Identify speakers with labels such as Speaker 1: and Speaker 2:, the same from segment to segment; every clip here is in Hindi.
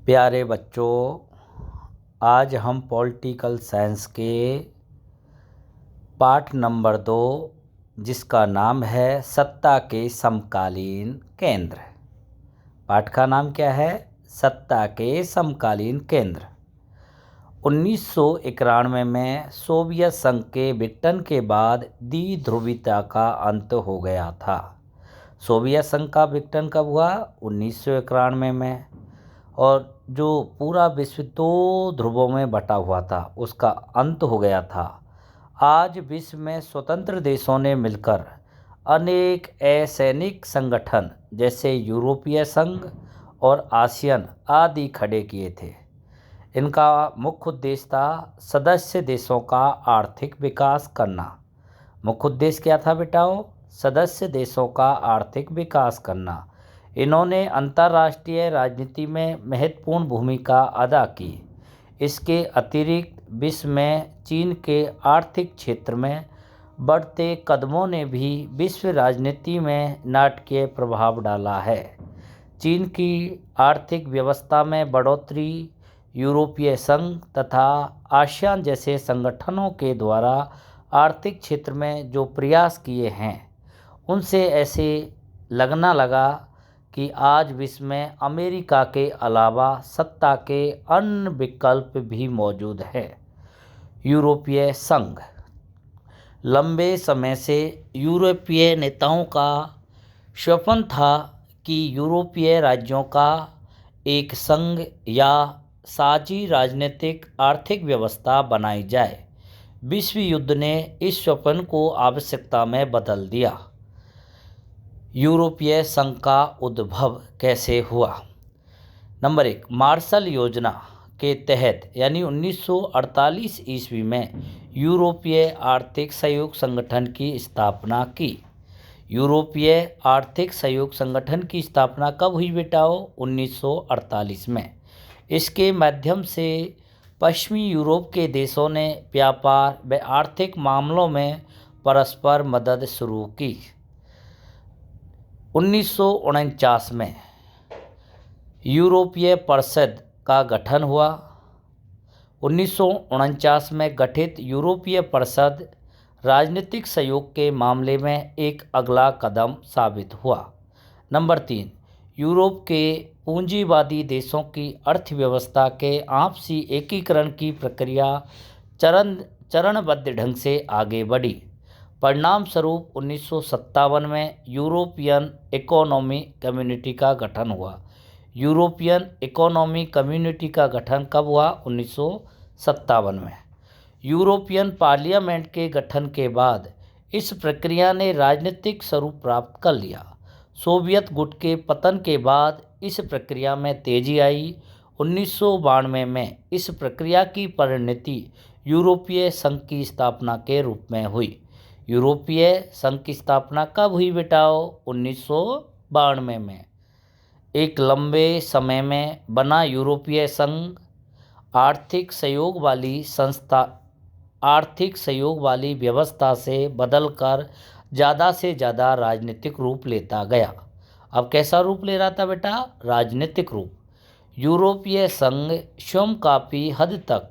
Speaker 1: प्यारे बच्चों, आज हम पॉलिटिकल साइंस के पाठ नंबर 2 जिसका नाम है सत्ता के समकालीन केंद्र। पाठ का नाम क्या है? सत्ता के समकालीन केंद्र। 1991 में सोवियत संघ के विघटन के बाद द्विध्रुवीयता का अंत हो गया था। सोवियत संघ का विघटन कब हुआ? 1991 में। और जो पूरा विश्व 2 ध्रुवों में बटा हुआ था उसका अंत हो गया था। आज विश्व में स्वतंत्र देशों ने मिलकर अनेक असैनिक संगठन जैसे यूरोपीय संघ और आसियान आदि खड़े किए थे। इनका मुख्य उद्देश्य था सदस्य देशों का आर्थिक विकास करना। मुख्य उद्देश्य क्या था बेटाओ? सदस्य देशों का आर्थिक विकास करना। इन्होंने अंतर्राष्ट्रीय राजनीति में महत्वपूर्ण भूमिका अदा की। इसके अतिरिक्त विश्व में चीन के आर्थिक क्षेत्र में बढ़ते कदमों ने भी विश्व राजनीति में नाटकीय प्रभाव डाला है। चीन की आर्थिक व्यवस्था में बढ़ोतरी यूरोपीय संघ तथा आसियान जैसे संगठनों के द्वारा आर्थिक क्षेत्र में जो प्रयास किए हैं उनसे ऐसे लगना लगा कि आज विश्व में अमेरिका के अलावा सत्ता के अन्य विकल्प भी मौजूद हैं। यूरोपीय संघ लंबे समय से यूरोपीय नेताओं का स्वप्न था कि यूरोपीय राज्यों का एक संघ या साझी राजनीतिक आर्थिक व्यवस्था बनाई जाए। विश्व युद्ध ने इस स्वप्न को आवश्यकता में बदल दिया। यूरोपीय संघ का उद्भव कैसे हुआ? नंबर 1, मार्शल योजना के तहत यानी 1948 ईस्वी में यूरोपीय आर्थिक सहयोग संगठन की स्थापना की। यूरोपीय आर्थिक सहयोग संगठन की स्थापना कब हुई बेटाओ? 1948 में। इसके माध्यम से पश्चिमी यूरोप के देशों ने व्यापार व आर्थिक मामलों में परस्पर मदद शुरू की। 1949 में यूरोपीय परिषद का गठन हुआ। 1949 में गठित यूरोपीय परिषद राजनीतिक सहयोग के मामले में एक अगला कदम साबित हुआ। नंबर 3, यूरोप के पूंजीवादी देशों की अर्थव्यवस्था के आपसी एकीकरण की प्रक्रिया चरणबद्ध ढंग से आगे बढ़ी। परिणाम स्वरूप 1957 में यूरोपियन इकोनॉमी कम्युनिटी का गठन हुआ। यूरोपियन इकोनॉमी कम्युनिटी का गठन कब हुआ? 1957 में। यूरोपियन पार्लियामेंट के गठन के बाद इस प्रक्रिया ने राजनीतिक स्वरूप प्राप्त कर लिया। सोवियत गुट के पतन के बाद इस प्रक्रिया में तेजी आई। 1992 में इस प्रक्रिया की परिणति यूरोपीय संघ की स्थापना के रूप में हुई। यूरोपीय संघ की स्थापना कब हुई बेटाओ? 1992 में। एक लंबे समय में बना यूरोपीय संघ आर्थिक सहयोग वाली व्यवस्था से बदलकर ज़्यादा से ज़्यादा राजनीतिक रूप लेता गया। अब कैसा रूप ले रहा था बेटा? राजनीतिक रूप। यूरोपीय संघ स्वयं काफ़ी हद तक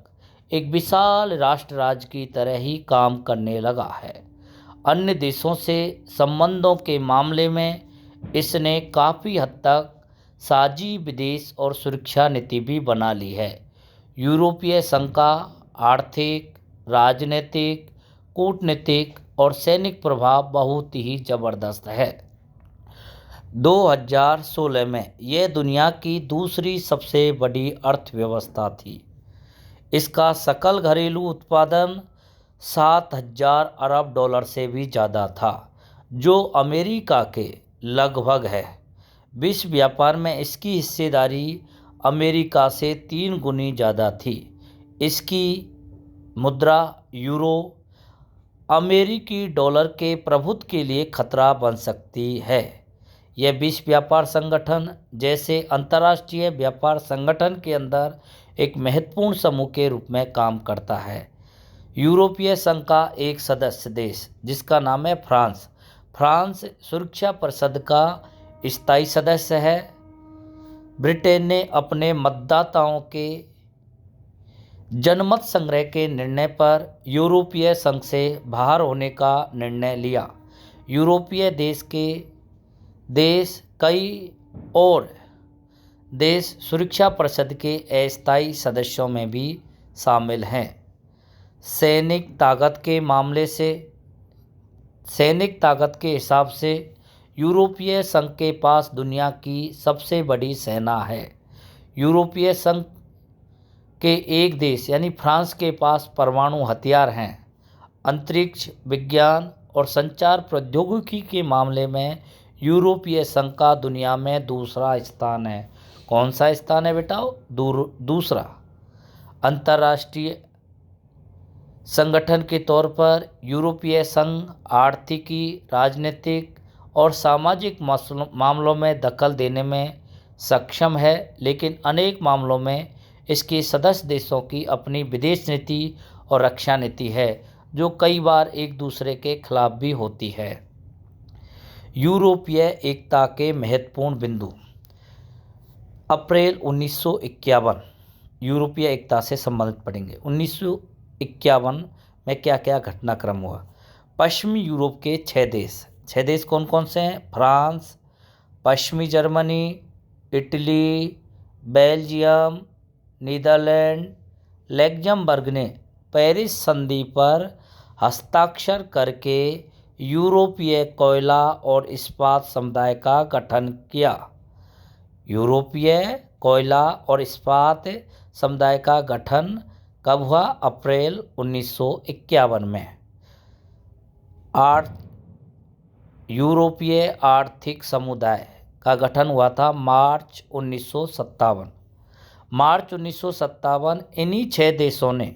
Speaker 1: एक विशाल राष्ट्र राज्य की तरह ही काम करने लगा है। अन्य देशों से संबंधों के मामले में इसने काफ़ी हद तक साझी विदेश और सुरक्षा नीति भी बना ली है। यूरोपीय संघ का आर्थिक, राजनीतिक, कूटनीतिक और सैनिक प्रभाव बहुत ही ज़बरदस्त है। 2016 में यह दुनिया की दूसरी सबसे बड़ी अर्थव्यवस्था थी। इसका सकल घरेलू उत्पादन 7,000 अरब डॉलर से भी ज़्यादा था, जो अमेरिका के लगभग है। विश्व व्यापार में इसकी हिस्सेदारी अमेरिका से 3 गुनी ज़्यादा थी। इसकी मुद्रा यूरो अमेरिकी डॉलर के प्रभुत्व के लिए खतरा बन सकती है। यह विश्व व्यापार संगठन जैसे अंतर्राष्ट्रीय व्यापार संगठन के अंदर एक महत्वपूर्ण समूह के रूप में काम करता है। यूरोपीय संघ का एक सदस्य देश जिसका नाम है फ्रांस सुरक्षा परिषद का स्थायी सदस्य है। ब्रिटेन ने अपने मतदाताओं के जनमत संग्रह के निर्णय पर यूरोपीय संघ से बाहर होने का निर्णय लिया। यूरोपीय देश कई और देश सुरक्षा परिषद के अस्थायी सदस्यों में भी शामिल हैं। सैनिक ताकत के हिसाब से यूरोपीय संघ के पास दुनिया की सबसे बड़ी सेना है। यूरोपीय संघ के एक देश यानी फ्रांस के पास परमाणु हथियार हैं। अंतरिक्ष विज्ञान और संचार प्रौद्योगिकी के मामले में यूरोपीय संघ का दुनिया में दूसरा स्थान है। कौन सा स्थान है बेटा? दूसरा। अंतर्राष्ट्रीय संगठन के तौर पर यूरोपीय संघ आर्थिकी, राजनीतिक और सामाजिक मामलों में दखल देने में सक्षम है, लेकिन अनेक मामलों में इसके सदस्य देशों की अपनी विदेश नीति और रक्षा नीति है, जो कई बार एक दूसरे के खिलाफ भी होती है। यूरोपीय एकता के महत्वपूर्ण बिंदु। अप्रैल 1951 यूरोपीय एकता से संबंधित पढ़ेंगे। 1951 में क्या क्या घटनाक्रम हुआ? पश्चिमी यूरोप के 6 देश कौन कौन से हैं? फ्रांस, पश्चिमी Germany, Italy, Belgium, Netherlands, Luxembourg ने पेरिस संधि पर हस्ताक्षर करके यूरोपीय कोयला और इस्पात समुदाय का गठन किया। यूरोपीय कोयला और इस्पात समुदाय का गठन कब हुआ? अप्रैल 1951 में। यूरोपीय आर्थिक समुदाय का गठन हुआ था मार्च 1957। मार्च 1957 इन्हीं 6 देशों ने,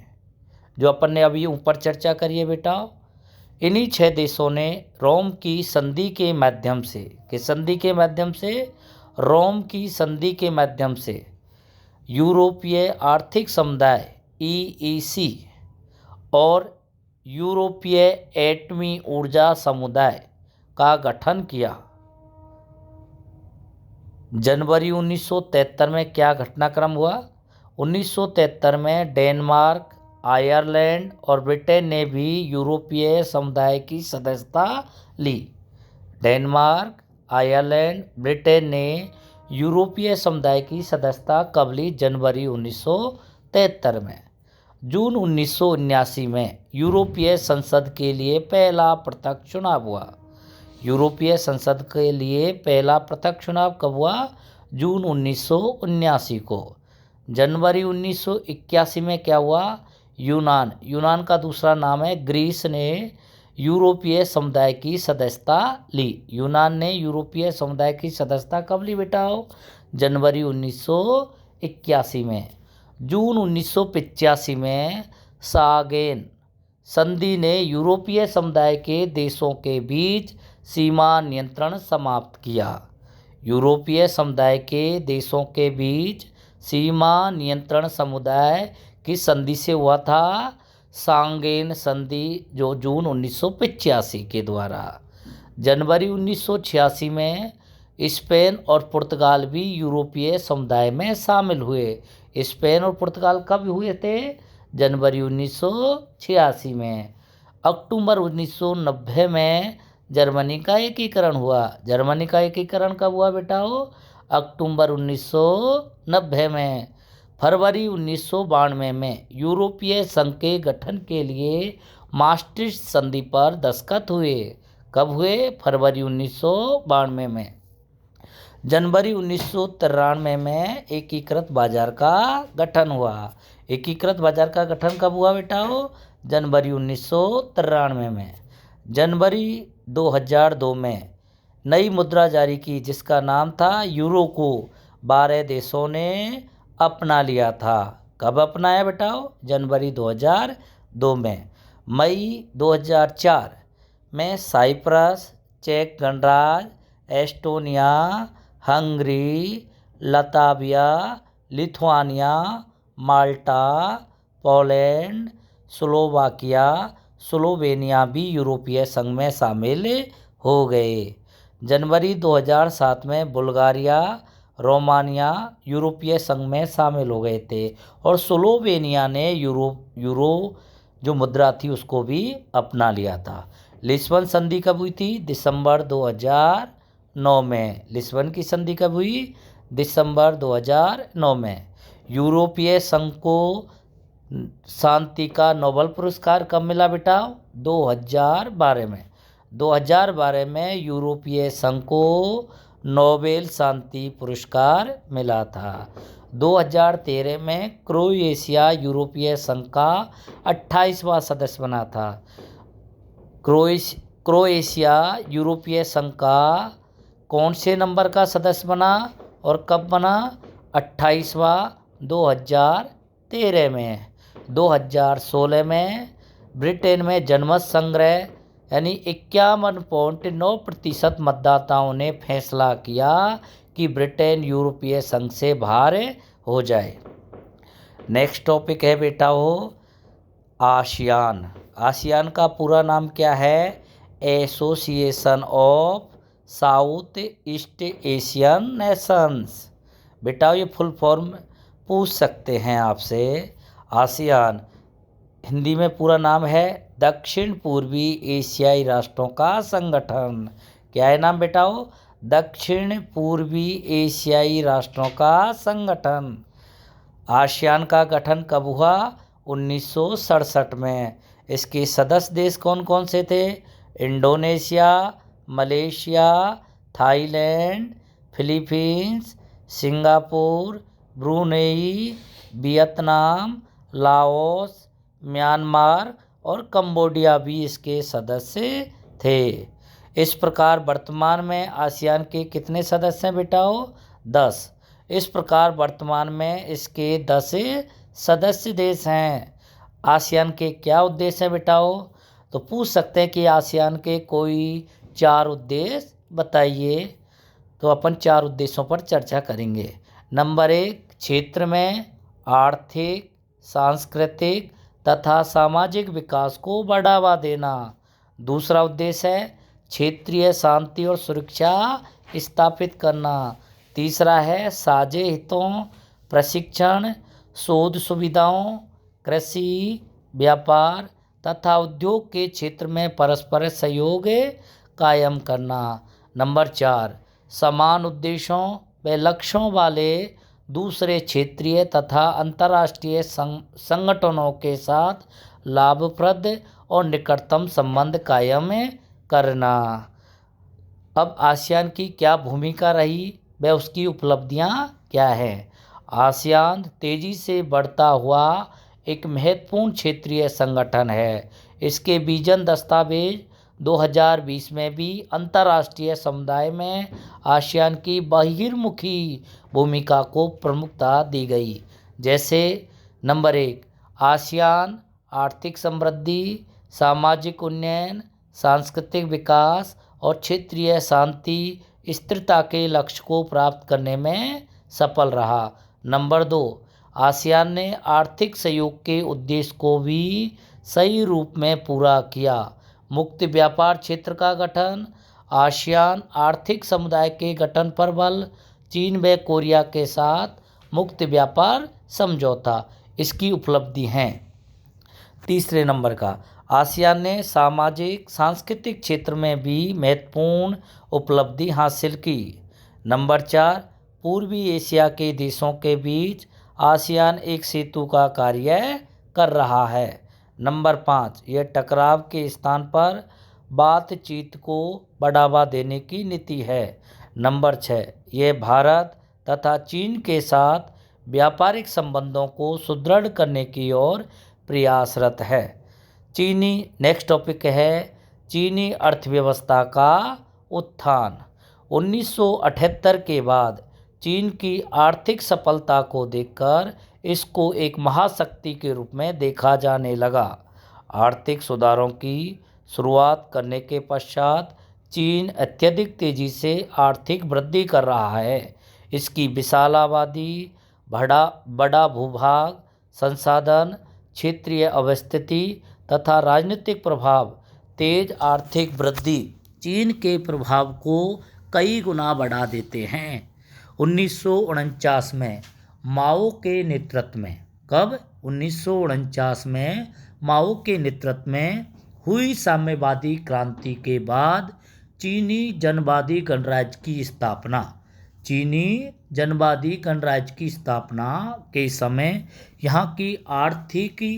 Speaker 1: जो अपन ने अभी ऊपर चर्चा करी है बेटा, इन्हीं 6 देशों ने रोम की संधि के माध्यम से, रोम की संधि के माध्यम से यूरोपीय आर्थिक समुदाय EEC और यूरोपीय एटमी ऊर्जा समुदाय का गठन किया। जनवरी 1973 में क्या घटनाक्रम हुआ? 1973 में डेनमार्क, आयरलैंड और ब्रिटेन ने भी यूरोपीय समुदाय की सदस्यता ली। डेनमार्क, आयरलैंड, ब्रिटेन ने यूरोपीय समुदाय की सदस्यता कब ली? जनवरी 1973 में। जून 1979 में यूरोपीय संसद के लिए पहला पृथक चुनाव हुआ। यूरोपीय संसद के लिए पहला पृथक चुनाव कब हुआ? जून 1979 को। जनवरी 1981 में क्या हुआ? यूनान का दूसरा नाम है ग्रीस ने यूरोपीय समुदाय की सदस्यता ली। यूनान ने यूरोपीय समुदाय की सदस्यता कब ली बेटा? जनवरी 1981 में। जून 1985 में सागेन संधि ने यूरोपीय समुदाय के देशों के बीच सीमा नियंत्रण समाप्त किया। यूरोपीय समुदाय के देशों के बीच सीमा नियंत्रण समुदाय की संधि से हुआ था सांगेन संधि, जो जून 1985 के द्वारा। जनवरी 1986 में स्पेन और पुर्तगाल भी यूरोपीय समुदाय में शामिल हुए। स्पेन और पुर्तगाल कब हुए थे? जनवरी 1986 में। अक्टूबर 1990 में जर्मनी का एकीकरण हुआ। जर्मनी का एकीकरण कब हुआ बेटा? अक्टूबर 1990 में। फरवरी 1992 में यूरोपीय संघ के गठन के लिए maastricht संधि पर दस्तखत हुए। कब हुए? फरवरी 1992 में। जनवरी 1993 में एकीकृत बाजार का गठन हुआ। एकीकृत बाजार का गठन कब हुआ बेटा? जनवरी 1993 में। जनवरी 2002 में नई मुद्रा जारी की, जिसका नाम था यूरो को 12 देशों ने अपना लिया था। कब अपनाया बेटा? जनवरी 2002 में। मई 2004 में साइप्रस, चेक गणराज्य, एस्टोनिया, हंगरी, लताविया, लिथुआनिया, माल्टा, पोलैंड, स्लोवाकिया, स्लोवेनिया भी यूरोपीय संघ में शामिल हो गए। जनवरी 2007 में बुल्गारिया, रोमानिया यूरोपीय संघ में शामिल हो गए थे और स्लोवेनिया ने यूरो जो मुद्रा थी उसको भी अपना लिया था। लिस्बन संधि कब हुई थी? दिसंबर 2009 में। लिस्बन की संधि कब हुई? दिसंबर 2009 में। यूरोपीय संघ को शांति का नोबेल पुरस्कार कब मिला बेटा? 2012 में। 2012 में यूरोपीय संघ को नोबेल शांति पुरस्कार मिला था। 2013 में क्रोएशिया यूरोपीय संघ का 28वां सदस्य बना था। क्रोएशिया यूरोपीय संघ का कौन से नंबर का सदस्य बना और कब बना? 28वां 2013 में। 2016 में ब्रिटेन में जनमत संग्रह यानी 51.9% मतदाताओं ने फैसला किया कि ब्रिटेन यूरोपीय संघ से बाहर हो जाए। नेक्स्ट टॉपिक है बेटा वो आसियान। आसियान का पूरा नाम क्या है? Association of south east Asian Nations. बेटा ये फुल फॉर्म पूछ सकते हैं आपसे। आसियान हिंदी में पूरा नाम है दक्षिण पूर्वी एशियाई राष्ट्रों का संगठन। क्या है नाम बेटा वो? दक्षिण पूर्वी एशियाई राष्ट्रों का संगठन। आसियान का गठन कब हुआ? 1967 में। इसके सदस्य देश कौन कौन से थे? Indonesia, Malaysia, Thailand, Philippines, Singapore, Brunei, Vietnam, Laos, Myanmar और कंबोडिया भी इसके सदस्य थे। इस प्रकार वर्तमान में आसियान के कितने सदस्य हैं बेटा? 10। इस प्रकार वर्तमान में इसके 10 सदस्य देश हैं। आसियान के क्या उद्देश्य हैं बेटा? तो पूछ सकते हैं कि आसियान के कोई 4 उद्देश्य बताइए। तो अपन 4 उद्देश्यों पर चर्चा करेंगे। नंबर 1, क्षेत्र में आर्थिक, सांस्कृतिक तथा सामाजिक विकास को बढ़ावा देना। दूसरा उद्देश्य है क्षेत्रीय शांति और सुरक्षा स्थापित करना। तीसरा है साझे हितों, प्रशिक्षण, शोध सुविधाओं, कृषि, व्यापार तथा उद्योग के क्षेत्र में परस्पर सहयोग कायम करना। नंबर 4, समान उद्देश्यों व लक्ष्यों वाले दूसरे क्षेत्रीय तथा अंतर्राष्ट्रीय संगठनों के साथ लाभप्रद और निकटतम संबंध कायम करना। अब आसियान की क्या भूमिका रही व उसकी उपलब्धियां क्या हैं? आसियान तेजी से बढ़ता हुआ एक महत्वपूर्ण क्षेत्रीय संगठन है। इसके विजन दस्तावेज 2020 में भी अंतर्राष्ट्रीय समुदाय में आसियान की बहिर्मुखी भूमिका को प्रमुखता दी गई। जैसे नंबर 1, आसियान आर्थिक समृद्धि, सामाजिक उन्नयन, सांस्कृतिक विकास और क्षेत्रीय शांति स्थिरता के लक्ष्य को प्राप्त करने में सफल रहा। नंबर 2, आसियान ने आर्थिक सहयोग के उद्देश्य को भी सही रूप में पूरा किया। मुक्त व्यापार क्षेत्र का गठन, आसियान आर्थिक समुदाय के गठन पर बल, चीन व कोरिया के साथ मुक्त व्यापार समझौता इसकी उपलब्धि हैं। तीसरे नंबर का, आसियान ने सामाजिक सांस्कृतिक क्षेत्र में भी महत्वपूर्ण उपलब्धि हासिल की। नंबर 4, पूर्वी एशिया के देशों के बीच आसियान एक सेतु का कार्य कर रहा है। नंबर 5, यह टकराव के स्थान पर बातचीत को बढ़ावा देने की नीति है। नंबर 6, यह भारत तथा चीन के साथ व्यापारिक संबंधों को सुदृढ़ करने की ओर प्रयासरत है। नेक्स्ट टॉपिक है चीनी अर्थव्यवस्था का उत्थान। 1978 के बाद चीन की आर्थिक सफलता को देखकर इसको एक महाशक्ति के रूप में देखा जाने लगा। आर्थिक सुधारों की शुरुआत करने के पश्चात चीन अत्यधिक तेजी से आर्थिक वृद्धि कर रहा है। इसकी विशाल आबादी, बड़ा भूभाग, संसाधन, क्षेत्रीय अवस्थिति तथा राजनीतिक प्रभाव, तेज आर्थिक वृद्धि चीन के प्रभाव को कई गुना बढ़ा देते हैं। 1949 में माओ के नेतृत्व में, कब? 1949 में माओ के नेतृत्व में हुई साम्यवादी क्रांति के बाद चीनी जनवादी गणराज्य की स्थापना, चीनी जनवादी गणराज्य की स्थापना के समय यहाँ की आर्थिकी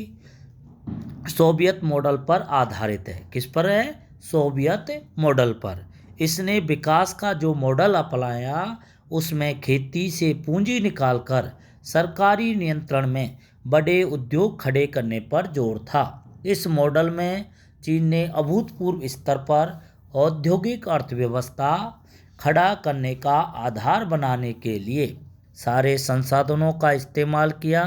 Speaker 1: सोवियत मॉडल पर आधारित है। किस पर है? सोवियत मॉडल पर। इसने विकास का जो मॉडल अपनाया उसमें खेती से पूंजी निकालकर सरकारी नियंत्रण में बड़े उद्योग खड़े करने पर जोर था। इस मॉडल में चीन ने अभूतपूर्व स्तर पर औद्योगिक अर्थव्यवस्था खड़ा करने का आधार बनाने के लिए सारे संसाधनों का इस्तेमाल किया।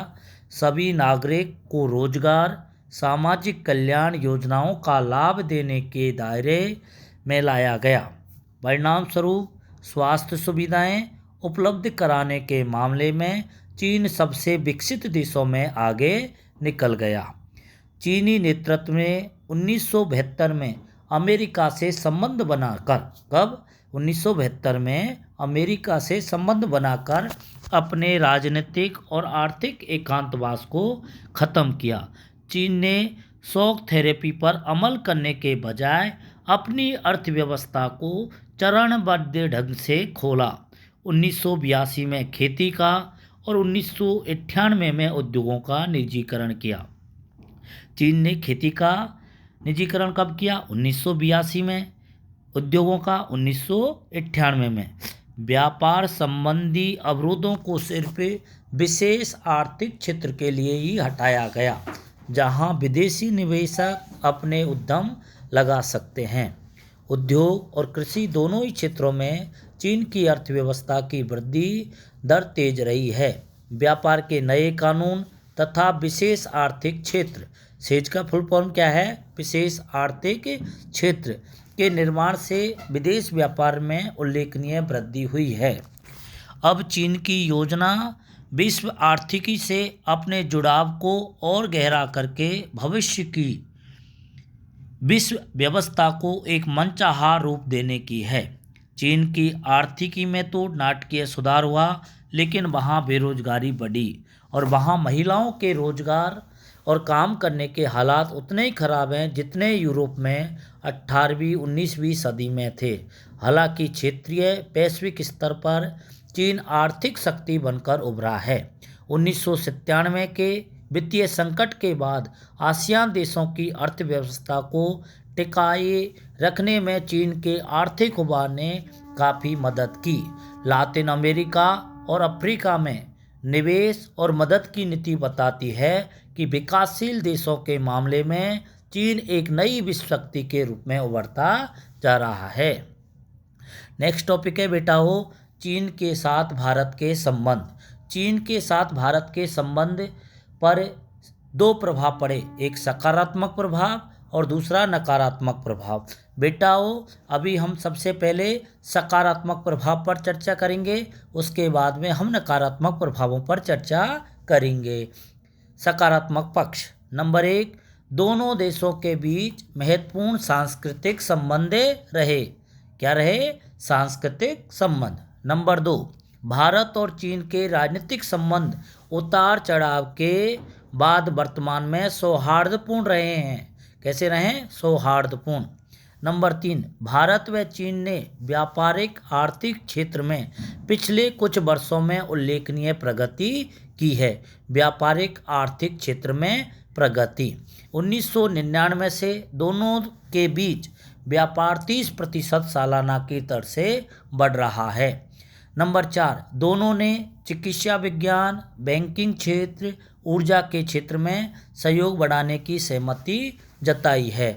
Speaker 1: सभी नागरिक को रोजगार, सामाजिक कल्याण योजनाओं का लाभ देने के दायरे में लाया गया। परिणाम स्वरूप स्वास्थ्य सुविधाएं उपलब्ध कराने के मामले में चीन सबसे विकसित देशों में आगे निकल गया। चीनी नेतृत्व में 1972 में अमेरिका से संबंध बनाकर, कब? 1972 में अमेरिका से संबंध बनाकर अपने राजनीतिक और आर्थिक एकांतवास को खत्म किया। चीन ने शॉक थेरेपी पर अमल करने के बजाय अपनी अर्थव्यवस्था को चरणबद्ध ढंग से खोला। 1982 में खेती का और 1998 में उद्योगों का निजीकरण किया। चीन ने खेती का निजीकरण कब किया? 1982 में। उद्योगों का 1998 में। व्यापार संबंधी अवरोधों को सिर्फ विशेष आर्थिक क्षेत्र के लिए ही हटाया गया जहां विदेशी निवेशक अपने उद्यम लगा सकते हैं। उद्योग और कृषि दोनों ही क्षेत्रों में चीन की अर्थव्यवस्था की वृद्धि दर तेज रही है। व्यापार के नए कानून तथा विशेष आर्थिक क्षेत्र, सेज का फुल फॉर्म क्या है? विशेष आर्थिक क्षेत्र के निर्माण से विदेश व्यापार में उल्लेखनीय वृद्धि हुई है। अब चीन की योजना विश्व आर्थिकी से अपने जुड़ाव को और गहरा करके भविष्य की विश्व व्यवस्था को एक मनचाहा रूप देने की है। चीन की आर्थिकी में तो नाटकीय सुधार हुआ, लेकिन वहाँ बेरोजगारी बढ़ी और वहाँ महिलाओं के रोजगार और काम करने के हालात उतने ही खराब हैं जितने यूरोप में 18वीं 19वीं सदी में थे। हालांकि क्षेत्रीय वैश्विक स्तर पर चीन आर्थिक शक्ति बनकर उभरा है। 1997 के वित्तीय संकट के बाद आसियान देशों की अर्थव्यवस्था को टिकाए रखने में चीन के आर्थिक उभार ने काफ़ी मदद की। लातिन अमेरिका और अफ्रीका में निवेश और मदद की नीति बताती है कि विकासशील देशों के मामले में चीन एक नई विश्व शक्ति के रूप में उभरता जा रहा है। नेक्स्ट टॉपिक है बेटा हो चीन के साथ भारत के संबंध। चीन के साथ भारत के संबंध पर दो प्रभाव पड़े, एक सकारात्मक प्रभाव और दूसरा नकारात्मक प्रभाव। बेटाओ अभी हम सबसे पहले सकारात्मक प्रभाव पर चर्चा करेंगे, उसके बाद में हम नकारात्मक प्रभावों पर चर्चा करेंगे। सकारात्मक पक्ष, नंबर 1, दोनों देशों के बीच महत्वपूर्ण सांस्कृतिक संबंध रहे। क्या रहे? सांस्कृतिक संबंध। नंबर 2, भारत और चीन के राजनीतिक संबंध उतार चढ़ाव के बाद वर्तमान में सौहार्दपूर्ण रहे हैं। कैसे रहे? सौहार्दपूर्ण। नंबर 3, भारत व चीन ने व्यापारिक आर्थिक क्षेत्र में पिछले कुछ वर्षों में उल्लेखनीय प्रगति की है। व्यापारिक आर्थिक क्षेत्र में प्रगति 1999 से दोनों के बीच व्यापार 30% सालाना की दर से बढ़ रहा है। नंबर 4, दोनों ने चिकित्सा विज्ञान, बैंकिंग क्षेत्र, ऊर्जा के क्षेत्र में सहयोग बढ़ाने की सहमति जताई है।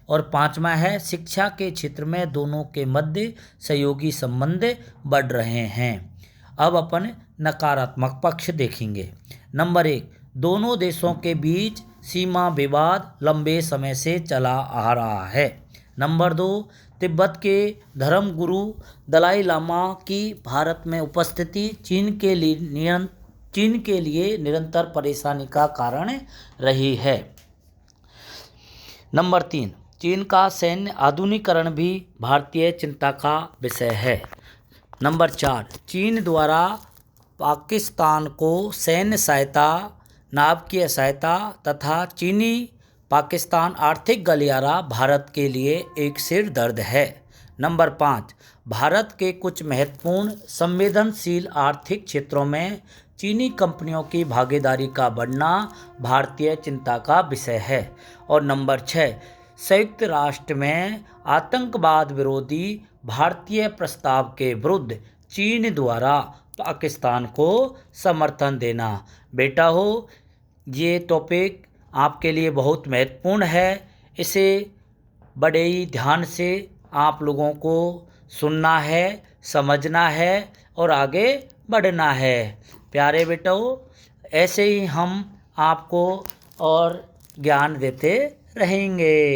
Speaker 1: और 5वां है शिक्षा के क्षेत्र में दोनों के मध्य सहयोगी संबंध बढ़ रहे हैं। अब अपन नकारात्मक पक्ष देखेंगे। नंबर 1, दोनों देशों के बीच सीमा विवाद लंबे समय से चला आ रहा है। नंबर 2, तिब्बत के धर्मगुरु दलाई लामा की भारत में उपस्थिति चीन के लिए निरंतर परेशानी का कारण रही है। नंबर 3, चीन का सैन्य आधुनिकीकरण भी भारतीय चिंता का विषय है। नंबर 4, चीन द्वारा पाकिस्तान को सैन्य सहायता, नाभिकीय सहायता तथा चीनी पाकिस्तान आर्थिक गलियारा भारत के लिए एक सिर दर्द है। नंबर 5, भारत के कुछ महत्वपूर्ण संवेदनशील आर्थिक क्षेत्रों में चीनी कंपनियों की भागीदारी का बढ़ना भारतीय चिंता का विषय है। और नंबर 6, संयुक्त राष्ट्र में आतंकवाद विरोधी भारतीय प्रस्ताव के विरुद्ध चीन द्वारा पाकिस्तान को समर्थन देना। बेटा हो, ये टॉपिक आपके लिए बहुत महत्वपूर्ण है। इसे बड़े ही ध्यान से आप लोगों को सुनना है, समझना है और आगे बढ़ना है। प्यारे बेटो, ऐसे ही हम आपको और ज्ञान देते रहेंगे।